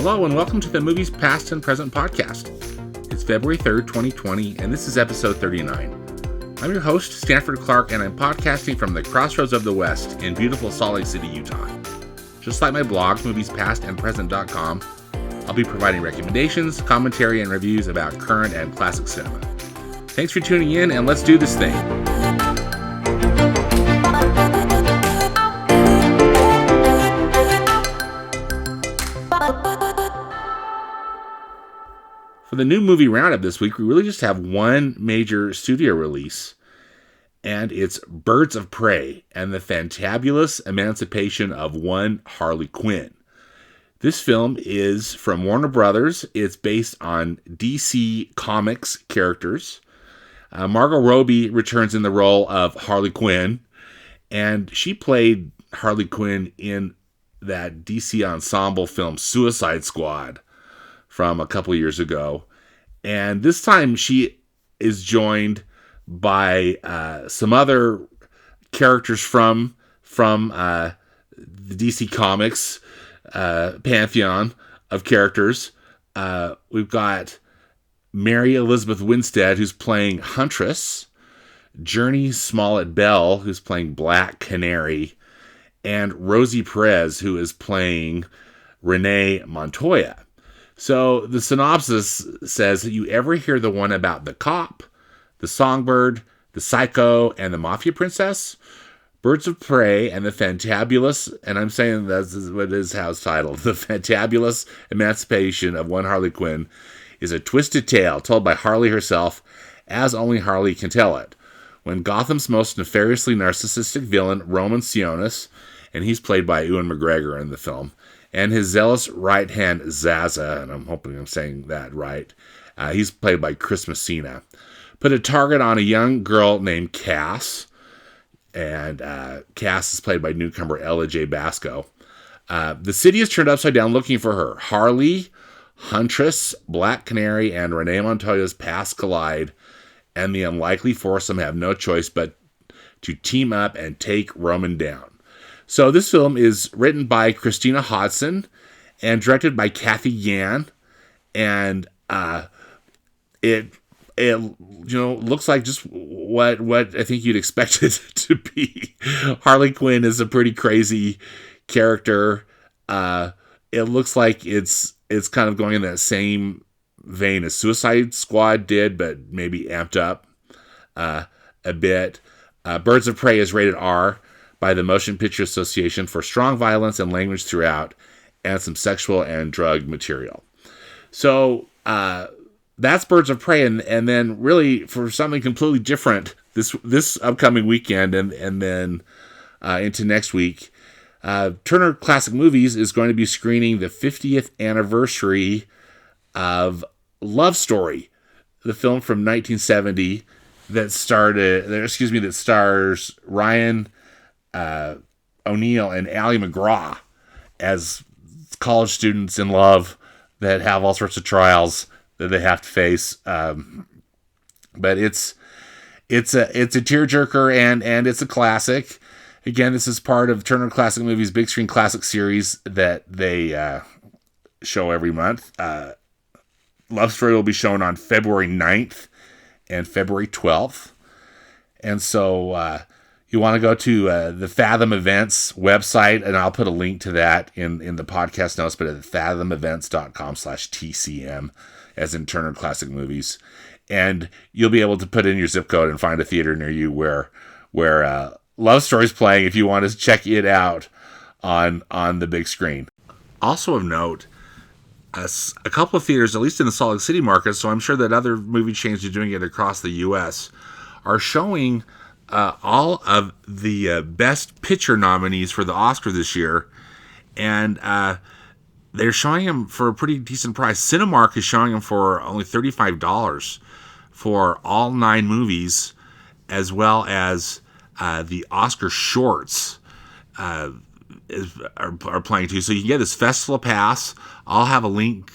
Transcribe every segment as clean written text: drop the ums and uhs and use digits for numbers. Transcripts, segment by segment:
Hello and welcome to the Movies Past and Present podcast. It's February 3rd, 2020, and this is episode 39. I'm your host, Stanford Clark, and I'm podcasting from the crossroads of the West in beautiful Salt Lake City, Utah. Just like my blog, moviespastandpresent.com, I'll be providing recommendations, commentary, and reviews about current and classic cinema. Thanks for tuning in, and let's do this thing. For the new movie roundup this week, we really just have one major studio release, and it's Birds of Prey and the Fantabulous Emancipation of one Harley Quinn. This film is from Warner Brothers. It's based on DC Comics characters. Margot Robbie returns in the role of Harley Quinn, and she played Harley Quinn in that DC ensemble film Suicide Squad from a couple of years ago. And this time she is joined by some other characters from the DC Comics pantheon of characters. We've got Mary Elizabeth Winstead, who's playing Huntress, Journey Smollett-Bell, who's playing Black Canary, and Rosie Perez, who is playing Renee Montoya. So the synopsis says that you ever hear the one about the cop, the songbird, the psycho, and the mafia princess? Birds of Prey and the Fantabulous, and I'm saying that's what it is how it's titled, The Fantabulous Emancipation of one Harley Quinn, is a twisted tale told by Harley herself, as only Harley can tell it. When Gotham's most nefariously narcissistic villain, Roman Sionis, and he's played by Ewan McGregor in the film, and his zealous right hand Zaza, and I'm hoping I'm saying that right, he's played by Chris Messina, put a target on a young girl named Cass, and Cass is played by newcomer Ella J. Basco. The city is turned upside down looking for her. Harley, Huntress, Black Canary, and Renee Montoya's paths collide, and the unlikely foursome have no choice but to team up and take Roman down. So this film is written by Christina Hodson and directed by Kathy Yan, and it looks like just what I think you'd expect it to be. Harley Quinn is a pretty crazy character. It looks like it's kind of going in that same vein as Suicide Squad did, but maybe amped up a bit. Birds of Prey is rated R by the Motion Picture Association for strong violence and language throughout, and some sexual and drug material. So that's Birds of Prey, and then really for something completely different this upcoming weekend and then into next week, Turner Classic Movies is going to be screening the 50th anniversary of Love Story, the film from 1970 that stars Ryan O'Neal and Ally McGraw as college students in love that have all sorts of trials that they have to face. But it's a tearjerker and it's a classic. Again, this is part of Turner Classic Movies' Big Screen Classic series that they show every month. Love Story will be shown on February 9th and February 12th. And so you want to go to the Fathom Events website, and I'll put a link to that in the podcast notes, but at fathomevents.com/TCM, as in Turner Classic Movies. And you'll be able to put in your zip code and find a theater near you where Love Story is playing if you want to check it out on the big screen. Also of note, a couple of theaters, at least in the Salt Lake City market, so I'm sure that other movie chains are doing it across the U.S., are showing all of the Best Picture nominees for the Oscar this year, and they're showing them for a pretty decent price. Cinemark is showing them for only $35 for all 9 movies, as well as the Oscar shorts are playing too. So you can get this festival pass. I'll have a link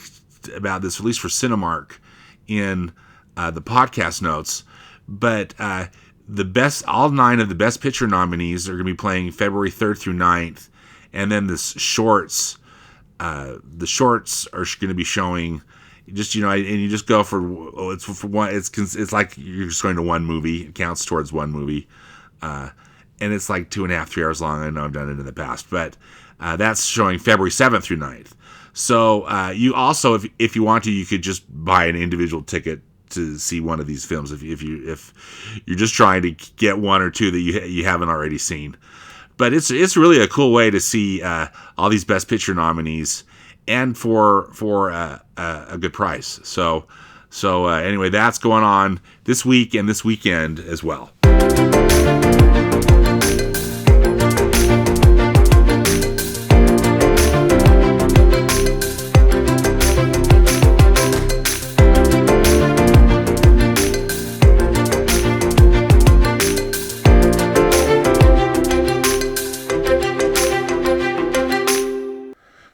about this release for Cinemark in the podcast notes, but all 9 of the Best Picture nominees are going to be playing February 3rd through 9th, and then this shorts The shorts are going to be showing just, and you just go for it's for one. It's like you're just going to one movie. It counts towards one movie, and it's like 2.5, 3 hours long. I know I've done it in the past, but that's showing February 7th through 9th. So you also, if you want to, you could just buy an individual ticket to see one of these films if you're just trying to get one or two that you haven't already seen. But it's really a cool way to see all these Best Picture nominees, and for a good price. So anyway, that's going on this week and this weekend as well.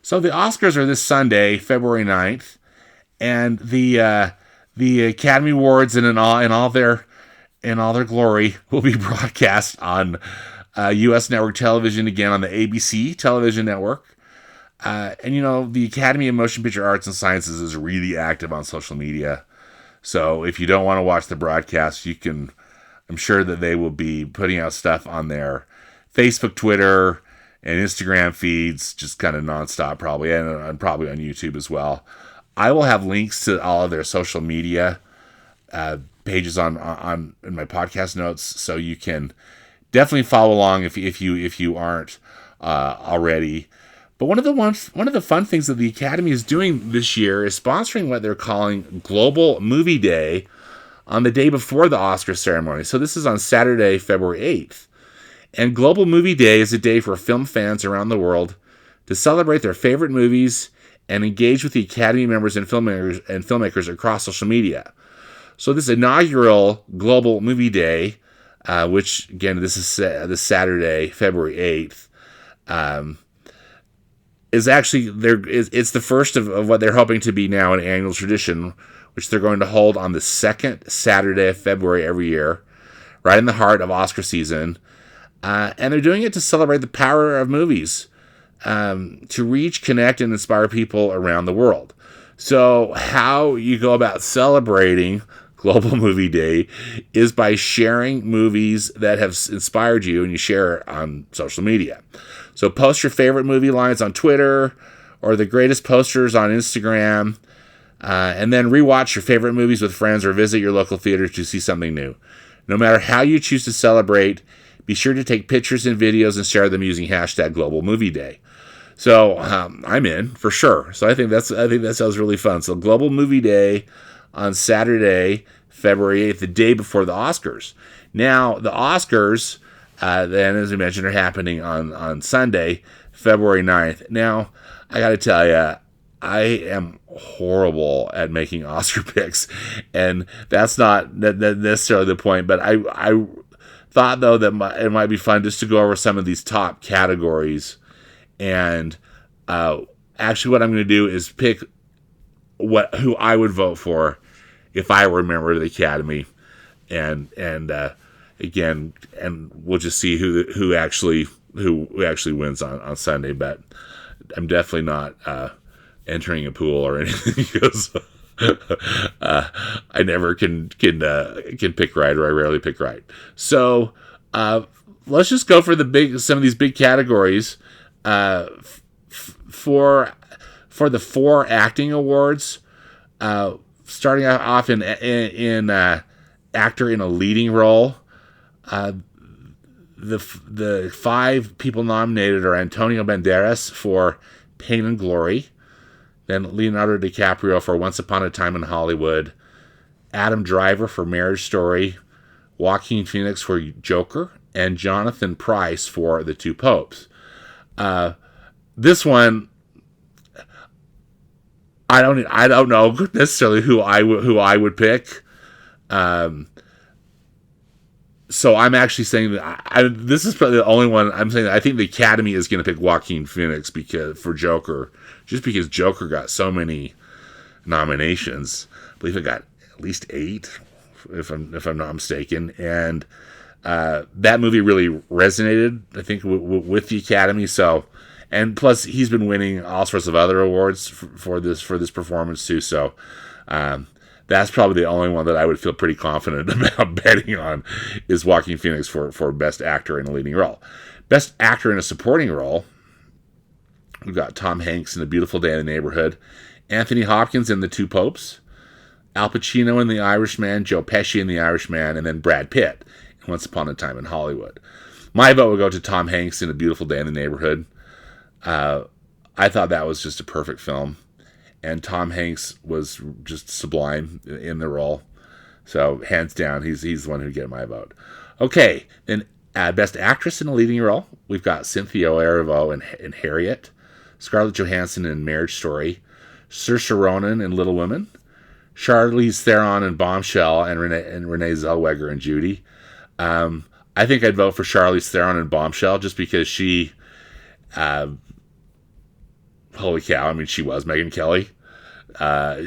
So the Oscars are this Sunday, February 9th, and the Academy Awards in all their glory will be broadcast on U.S. network television again on the ABC television network. And the Academy of Motion Picture Arts and Sciences is really active on social media. So if you don't want to watch the broadcast, I'm sure that they will be putting out stuff on their Facebook, Twitter, and Instagram feeds, just kind of nonstop probably, and probably on YouTube as well. I will have links to all of their social media pages on in my podcast notes, so you can definitely follow along if you aren't already. But one of the fun things that the Academy is doing this year is sponsoring what they're calling Global Movie Day on the day before the Oscar ceremony. So this is on Saturday, February 8th. And Global Movie Day is a day for film fans around the world to celebrate their favorite movies and engage with the Academy members and filmmakers across social media. So this inaugural Global Movie Day, which again this is this Saturday, February 8th, is actually it's the first of what they're hoping to be now an annual tradition, which they're going to hold on the second Saturday of February every year, right in the heart of Oscar season. And they're doing it to celebrate the power of movies to reach, connect, and inspire people around the world. So how you go about celebrating Global Movie Day is by sharing movies that have inspired you, and you share it on social media. So post your favorite movie lines on Twitter or the greatest posters on Instagram, and then rewatch your favorite movies with friends or visit your local theater to see something new. No matter how you choose to celebrate, be sure to take pictures and videos and share them using hashtag Global Movie Day. So I'm in for sure. So I think that sounds really fun. So Global Movie Day on Saturday, February 8th, the day before the Oscars. Now the Oscars, then as I mentioned, are happening on Sunday, February 9th. Now I got to tell you, I am horrible at making Oscar picks, and that's not necessarily the point. But I thought, though, that it might be fun just to go over some of these top categories. And actually what I'm going to do is pick who I would vote for if I were a member of the Academy. And again, and we'll just see who actually wins on Sunday. But I'm definitely not entering a pool or anything, because I never can pick right, or I rarely pick right. So let's just go for some of these big categories. For the 4 acting awards, starting off in actor in a leading role. The 5 people nominated are Antonio Banderas for Pain and Glory, then Leonardo DiCaprio for Once Upon a Time in Hollywood, Adam Driver for Marriage Story, Joaquin Phoenix for Joker, and Jonathan Pryce for The Two Popes. This one, I don't know necessarily who I would pick. So I'm actually saying that this is probably the only one I'm saying that I think the Academy is going to pick Joaquin Phoenix for Joker, just because Joker got so many nominations. I believe it got at least 8, if I'm not mistaken, and that movie really resonated, I think, with the Academy. So, And plus, he's been winning all sorts of other awards for this performance too. So that's probably the only one that I would feel pretty confident about betting on is Joaquin Phoenix for Best Actor in a Leading Role. Best Actor in a Supporting Role, we've got Tom Hanks in A Beautiful Day in the Neighborhood, Anthony Hopkins in The Two Popes, Al Pacino in The Irishman, Joe Pesci in The Irishman, and then Brad Pitt in Once Upon a Time in Hollywood. My vote would go to Tom Hanks in A Beautiful Day in the Neighborhood. I thought that was just a perfect film, and Tom Hanks was just sublime in the role. So hands down, he's the one who'd get my vote. Okay, then Best Actress in a Leading Role, we've got Cynthia Erivo in Harriet, Scarlett Johansson in Marriage Story, Saoirse Ronan in Little Women, Charlize Theron in Bombshell, and Renee Zellweger in Judy. I think I'd vote for Charlize Theron in Bombshell just because she, holy cow! I mean, she was Megyn Kelly.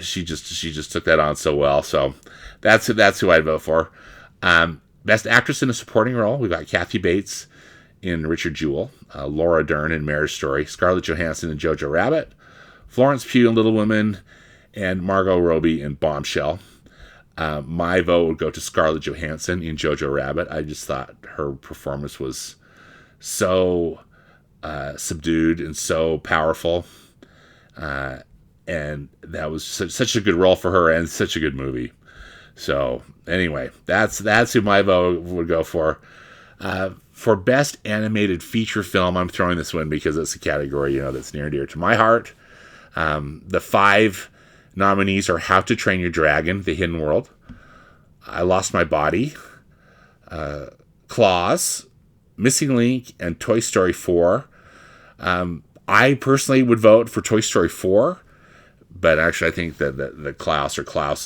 She just took that on so well. So that's who I'd vote for. Best Actress in a Supporting Role, we've got Kathy Bates in Richard Jewell, Laura Dern in Marriage Story, Scarlett Johansson in Jojo Rabbit, Florence Pugh in Little Women, and Margot Robbie in Bombshell. My vote would go to Scarlett Johansson in Jojo Rabbit. I just thought her performance was so subdued and so powerful. And that was such a good role for her and such a good movie. So anyway, that's who my vote would go for. For Best Animated Feature Film, I'm throwing this one because it's a category, that's near and dear to my heart. The 5 nominees are How to Train Your Dragon, The Hidden World, I Lost My Body, Klaus, Missing Link, and Toy Story 4. I personally would vote for Toy Story 4, but actually I think that the Klaus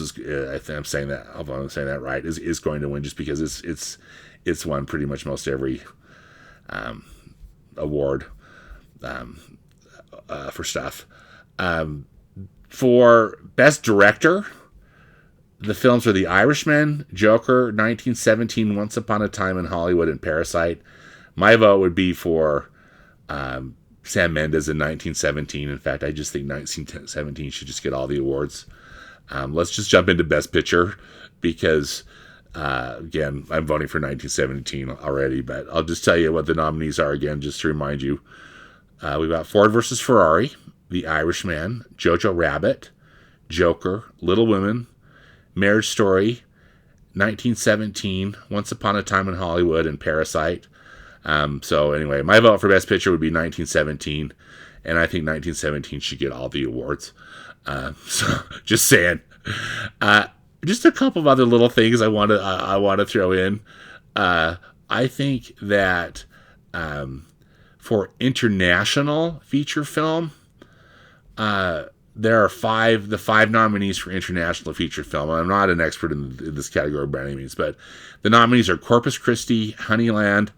is, I think I'm saying that, I hope I'm saying that right, is going to win just because it's won pretty much most every award for stuff. For Best Director, the films are The Irishman, Joker, 1917, Once Upon a Time in Hollywood, and Parasite. My vote would be for Sam Mendes in 1917. In fact, I just think 1917 should just get all the awards. Let's just jump into Best Picture because, again, I'm voting for 1917 already, but I'll just tell you what the nominees are again, just to remind you. We've got Ford versus Ferrari, The Irishman, Jojo Rabbit, Joker, Little Women, Marriage Story, 1917, Once Upon a Time in Hollywood, and Parasite. So anyway, my vote for Best Picture would be 1917, and I think 1917 should get all the awards. So just saying. Just a couple of other little things I want to throw in. I think that for international feature film, there are the 5 nominees for international feature film. I'm not an expert in this category by any means, but the nominees are Corpus Christi, Honeyland,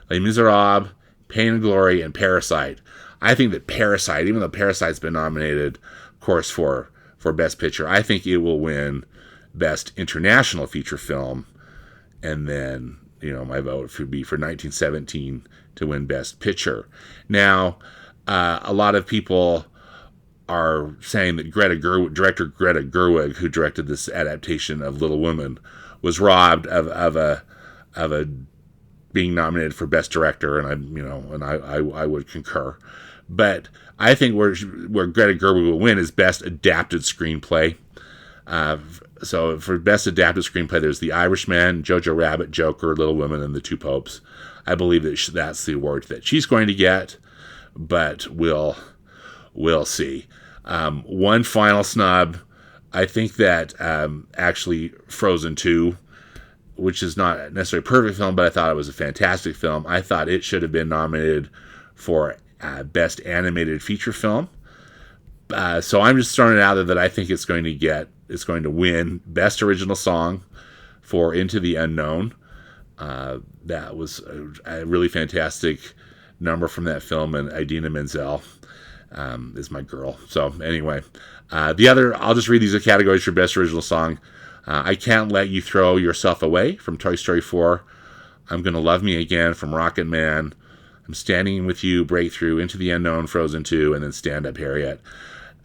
Les Miserables, Pain and Glory, and Parasite. I think that Parasite, even though Parasite's been nominated, of course, for Best Picture, I think it will win Best International Feature Film. And then, my vote would be for 1917 to win Best Picture. Now, a lot of people are saying that director Greta Gerwig, who directed this adaptation of Little Women, was robbed of a being nominated for Best Director, and I would concur. But I think where Greta Gerwig will win is Best Adapted Screenplay. So for Best Adapted Screenplay, there's The Irishman, Jojo Rabbit, Joker, Little Women, and The Two Popes. I believe that that's the award that she's going to get, but we'll see. One final snub, I think that actually Frozen 2, which is not necessarily a perfect film, but I thought it was a fantastic film. I thought it should have been nominated for Best Animated Feature Film. So I'm just throwing it out there that I think it's going to win Best Original Song for Into the Unknown. That was a really fantastic number from that film, and Idina Menzel is my girl. So anyway, I'll just read these categories for Best Original Song. I Can't Let You Throw Yourself Away from Toy Story 4. I'm Gonna Love Me Again from Rocket Man. I'm Standing With You, Breakthrough, Into the Unknown, Frozen 2, and then Stand Up Harriet.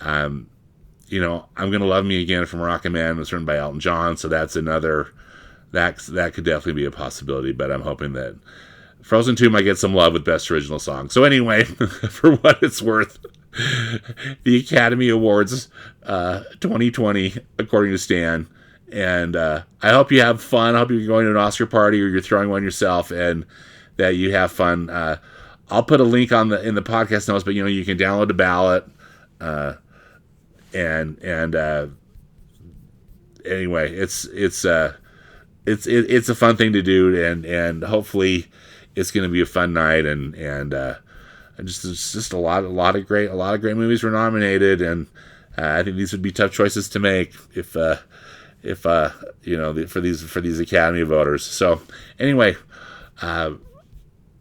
I'm Gonna Love Me Again from Rocket Man was written by Elton John, so that's another that could definitely be a possibility. But I'm hoping that Frozen 2 might get some love with Best Original Song. So anyway, for what it's worth, the Academy Awards 2020, according to Stan. And I hope you have fun. I hope you're going to an Oscar party or you're throwing one yourself, and that you have fun. I'll put a link in the podcast notes, but you can download the ballot. Anyway, it's a fun thing to do, and hopefully it's going to be a fun night, and just a lot of great movies were nominated, and I think these would be tough choices to make if for these Academy voters. So anyway,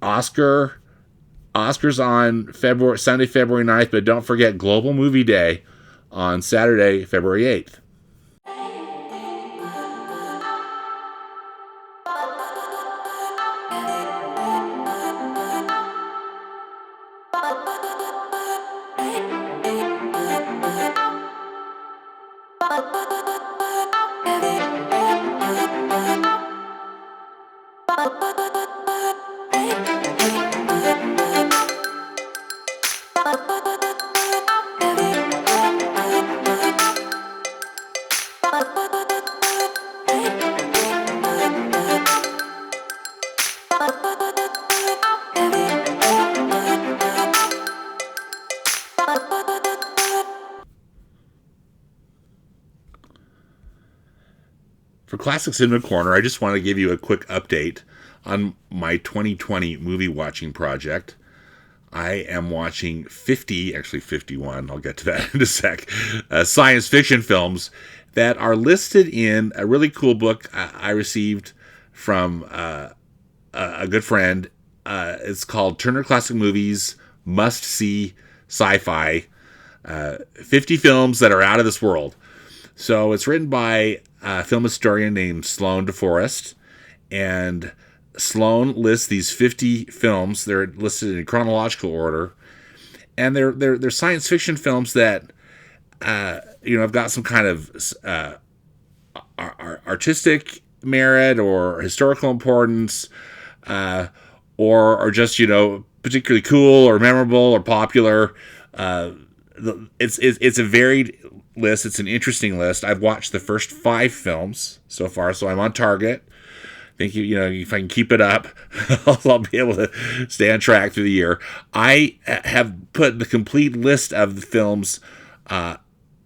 Oscars on Sunday, February 9th, but don't forget Global Movie Day on Saturday, February 8th. For Classic Cinema Corner, I just want to give you a quick update on my 2020 movie watching project. I am watching 51, I'll get to that in a sec, science fiction films that are listed in a really cool book I received from a good friend. It's called Turner Classic Movies Must See Sci-Fi, 50 films that are out of this world. So it's written by a film historian named Sloan DeForest, and Sloan lists these 50 films. They're listed in chronological order, and they're science fiction films that have got some kind of artistic merit or historical importance, or are just particularly cool or memorable or popular. It's a varied list. It's an interesting list. I've watched the first 5 films so far, so I'm on target. I think if I can keep it up, I'll be able to stay on track through the year. I have put the complete list of the films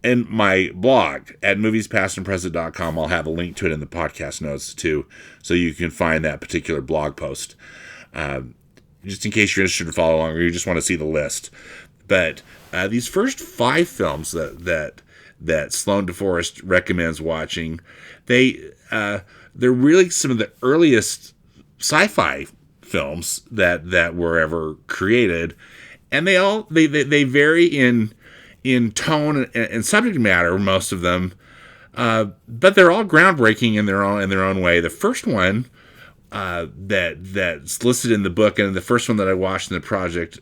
in my blog at moviespastandpresent.com. I'll have a link to it in the podcast notes too, so you can find that particular blog post, just in case you're interested to follow along or you just want to see the list. But these first 5 films that Sloan DeForest recommends watching, they're really some of the earliest sci-fi films that were ever created, and they vary in tone and subject matter, most of them, but they're all groundbreaking in their own way. The first one that's listed in the book, and the first one that I watched in the project,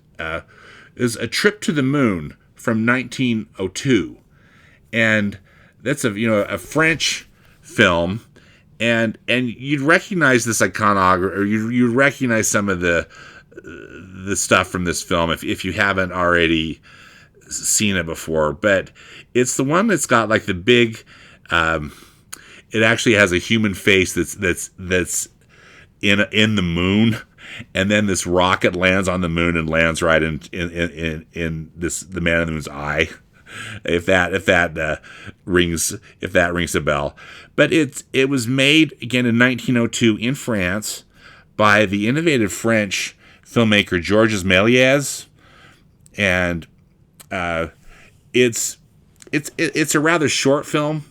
is A Trip to the Moon from 1902, and that's a French film, and you'd recognize this iconography, or you'd recognize some of the stuff from this film if you haven't already seen it before. But it's the one that's got like the big, it actually has a human face that's in the moon. And then this rocket lands on the moon and lands right in the Man in the Moon's eye. If that rings a bell, but it was made again in 1902 in France by the innovative French filmmaker Georges Méliès, and it's a rather short film,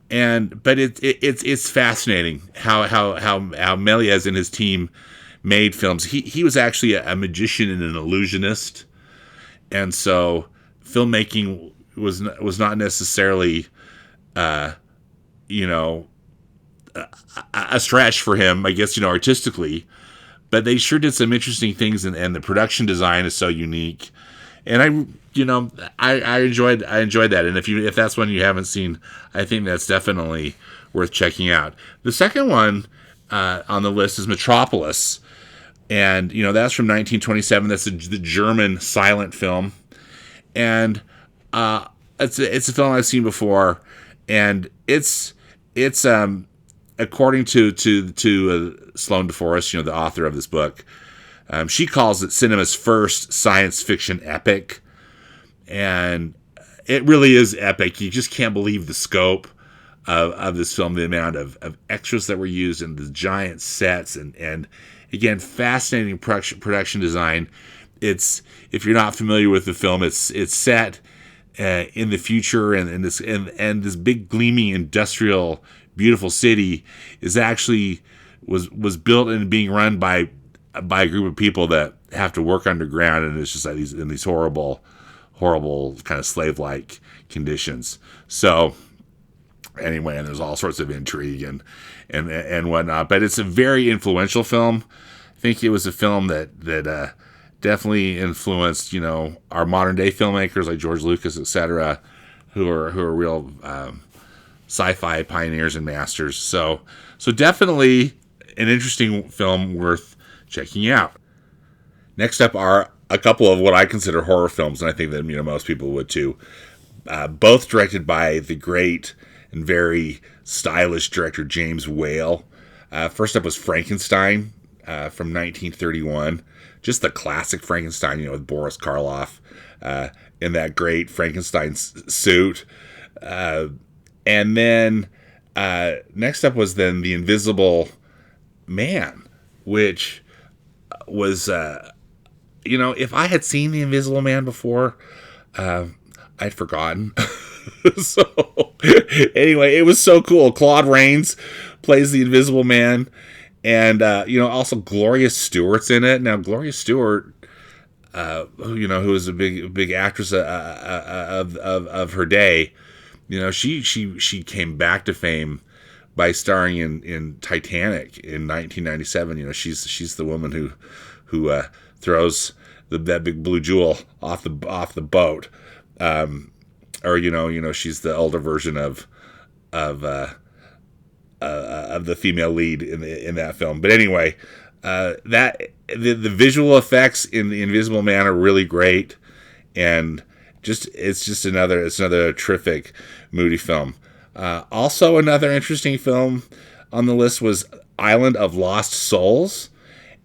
but it's fascinating how Méliès and his team made films. He was actually a magician and an illusionist, and so filmmaking was not necessarily a stretch for him, I guess, artistically, but they sure did some interesting things, and the production design is so unique. And I enjoyed that. And if that's one you haven't seen, I think that's definitely worth checking out. The second one on the list is Metropolis, and that's from 1927. That's the German silent film, and it's a film I've seen before, and it's according to Sloane DeForest, the author of this book. She calls it cinema's first science fiction epic, and it really is epic. You just can't believe the scope of this film, the amount of extras that were used, and the giant sets, and again, fascinating production design. It's, if you're not familiar with the film, it's set in the future, and this big gleaming industrial beautiful city is actually was built and being run by a group of people that have to work underground, and it's just like these horrible kind of slave-like conditions. So anyway, and there's all sorts of intrigue and whatnot, but it's a very influential film. I think it was a film that definitely influenced our modern day filmmakers like George Lucas, etc., who are real sci-fi pioneers and masters. So definitely an interesting film worth checking out. Next up are a couple of what I consider horror films, and I think that most people would too. Both directed by the great and very stylish director James Whale. First up was Frankenstein from 1931. Just the classic Frankenstein, with Boris Karloff in that great Frankenstein suit. And then next up was then The Invisible Man, which was, if I had seen The Invisible Man before, I'd forgotten. So anyway, it was so cool. Claude Rains plays the Invisible Man, and also Gloria Stewart's in it. Now Gloria Stewart, who was a big actress of her day, she came back to fame by starring in Titanic in 1997. She's the woman who throws that big blue jewel off the boat. Or she's the older version of the female lead in that film. But anyway, that the visual effects in The Invisible Man are really great, and it's another terrific moody film. Also, another interesting film on the list was Island of Lost Souls,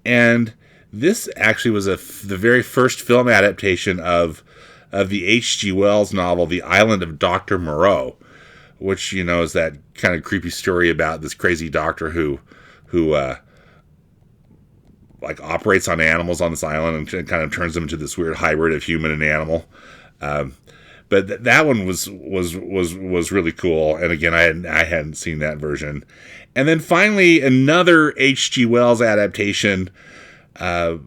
and this actually was the very first film adaptation of the H.G. Wells novel, The Island of Dr. Moreau, which, is that kind of creepy story about this crazy doctor who operates on animals on this island and kind of turns them into this weird hybrid of human and animal. But that one was really cool. And again, I hadn't seen that version. And then finally, another H.G. Wells adaptation. The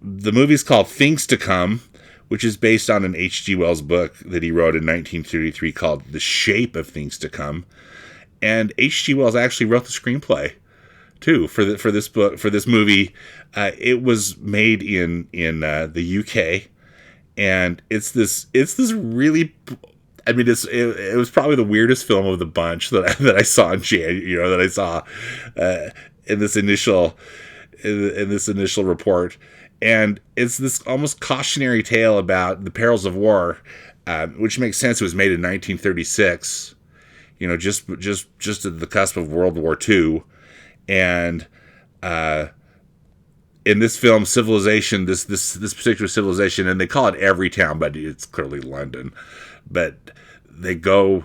movie's called Things to Come, which is based on an H.G. Wells book that he wrote in 1933 called The Shape of Things to Come. And H.G. Wells actually wrote the screenplay too for this movie. It was made in the UK, and it's this really, it was probably the weirdest film of the bunch that I saw in that I saw in this initial report. And it's this almost cautionary tale about the perils of war, which makes sense. It was made in 1936, just at the cusp of World War II. And in this film, civilization, this particular civilization, and they call it Every Town, but it's clearly London. But they have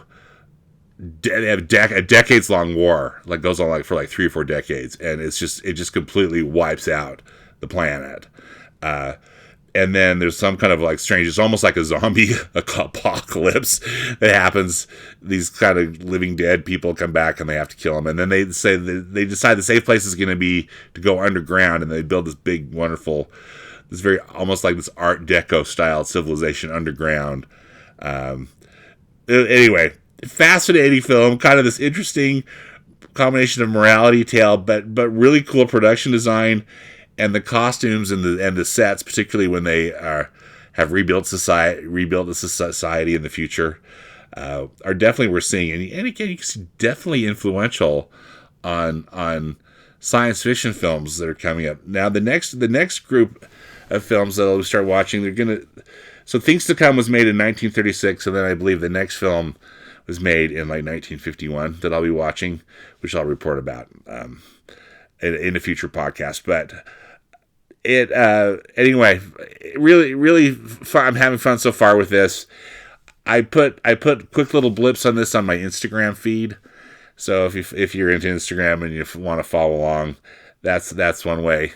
a decades-long war, goes on for 3 or 4 decades, and it just completely wipes out the planet. And then there's some kind of strange, it's almost like a zombie apocalypse that happens. These kind of living dead people come back and they have to kill them. And then they decide the safe place is going to be to go underground, and they build this big, wonderful, this very, almost like this Art Deco style civilization underground. Anyway, fascinating film, kind of this interesting, combination of morality tale, but really cool production design, and the costumes and the sets, particularly when they have rebuilt the society in the future, are definitely worth seeing. And again, you can see definitely influential on science fiction films that are coming up. Now the next group of films that I'll start watching, so Things to Come was made in 1936, and then I believe the next film was made in like 1951 that I'll be watching, which I'll report about in a future podcast. But anyway, really fun. I'm having fun so far with this. I put quick little blips on this on my Instagram feed. So if you're into Instagram and you want to follow along, that's one way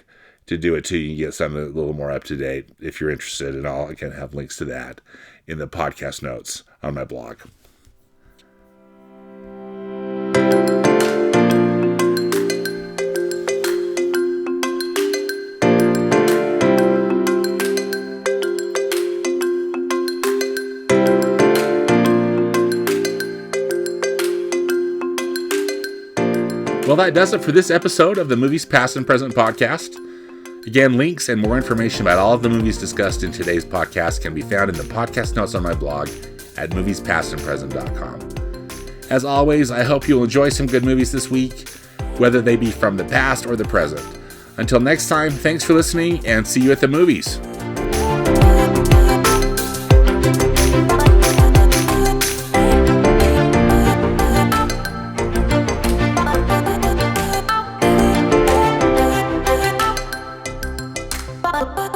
to do it too. You can get something a little more up to date if you're interested, and I'll again have links to that in the podcast notes on my blog. Well, that does it for this episode of the Movies Past and Present podcast. Again, links and more information about all of the movies discussed in today's podcast can be found in the podcast notes on my blog at moviespastandpresent.com. As always, I hope you'll enjoy some good movies this week, whether they be from the past or the present. Until next time, thanks for listening, and see you at the movies. Bye.